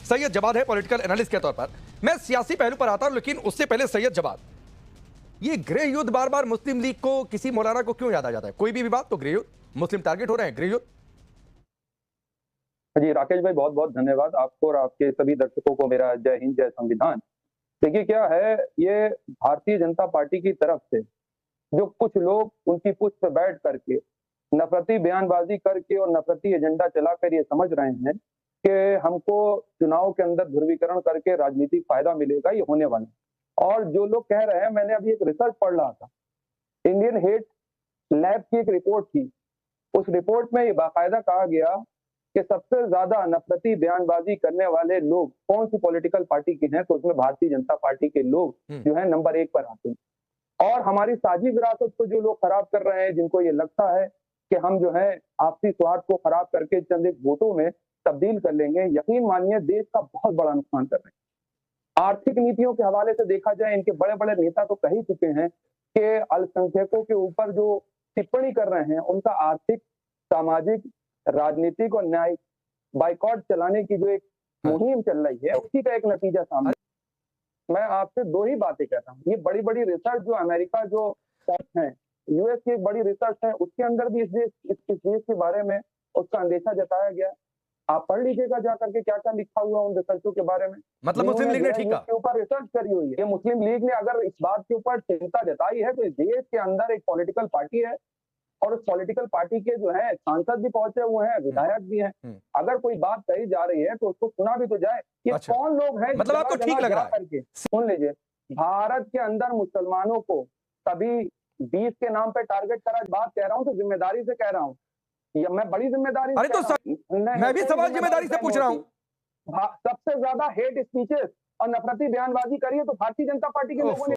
सैयद जवाद है political analyst के तौर पर। मैं सियासी पहलू पर आता हूं, लेकिन उससे पहले सैयद जवाद, ये गृह युद्ध बार बार मुस्लिम लीग को, किसी मौलाना को क्यों याद आ जाता है? कोई भी विवाद तो गृह युद्ध, मुस्लिम टारगेट हो रहे हैं, गृह युद्ध। जी राकेश भाई, बहुत बहुत धन्यवाद आपको और आपके सभी दर्शकों को मेरा जय हिंद जय संविधान। देखिए क्या है, ये भारतीय जनता पार्टी की तरफ से जो कुछ लोग उनकी पुष्ट पे बैठ करके नफरती बयानबाजी करके और नफरती एजेंडा चलाकर ये समझ रहे हैं कि हमको चुनाव के अंदर ध्रुवीकरण करके राजनीतिक फायदा मिलेगा, ये होने वाला है। और जो लोग कह रहे हैं, मैंने अभी एक रिसर्च पढ़ रहा था, इंडियन हेट लैब की एक रिपोर्ट थी। उस रिपोर्ट में ये बाकायदा कहा गया कि सबसे ज्यादा नफरती बयानबाजी करने वाले लोग कौन सी पॉलिटिकल पार्टी के हैं, तो उसमें भारतीय जनता पार्टी के लोग जो है नंबर 1 पर आते हैं। और हमारी साझी विरासत को जो लोग खराब कर रहे हैं, जिनको ये लगता है कि हम जो है आपसी स्वार्थ को खराब करके चंद एक वोटों में तब्दील कर लेंगे, यकीन मानिए देश का बहुत बड़ा नुकसान कर रहे हैं। आर्थिक नीतियों के हवाले से देखा जाए, इनके बड़े बड़े नेता तो कह ही चुके हैं कि अल्पसंख्यकों के ऊपर जो टिप्पणी कर रहे हैं, उनका आर्थिक, सामाजिक, राजनीतिक और न्यायिक बाइकॉट चलाने की जो एक मुहिम चल रही है, उसी का एक नतीजा सामने। मैं आपसे 2 ही बातें कहता हूँ। ये बड़ी बड़ी रिसर्च जो अमेरिका जो है, यूएस की एक बड़ी रिसर्च है, उसके अंदर भी इस देश के बारे में उसका अंदेशा जताया गया। आप पढ़ लीजिएगा जाकर के क्या क्या लिखा हुआ उन रिसर्चों के बारे में। मतलब मुस्लिम लीग ने ठीक के ऊपर रिसर्च करी हुई है। ये मुस्लिम लीग ने अगर इस बात के ऊपर चिंता जताई है, तो इस देश के अंदर एक पॉलिटिकल पार्टी है और उस पॉलिटिकल पार्टी के जो है सांसद भी पहुंचे हुए हैं, विधायक भी हैं। अगर कोई बात कही जा रही है तो उसको सुना भी तो जाए। ये अच्छा। कौन लोग हैं, मतलब आपको ठीक लग रहा है? करके सुन लीजिए, भारत के अंदर मुसलमानों को कभी 20 के नाम पे टारगेट करा, बात कह रहा हूँ तो जिम्मेदारी से कह रहा हूँ, मैं बड़ी जिम्मेदारी से अरे तो मैं भी सवाल जिम्मेदारी से पूछ रहा हूँ। सबसे ज्यादा हेट स्पीचेस और नफरती बयानबाजी करी है तो भारतीय जनता पार्टी के लोगों ने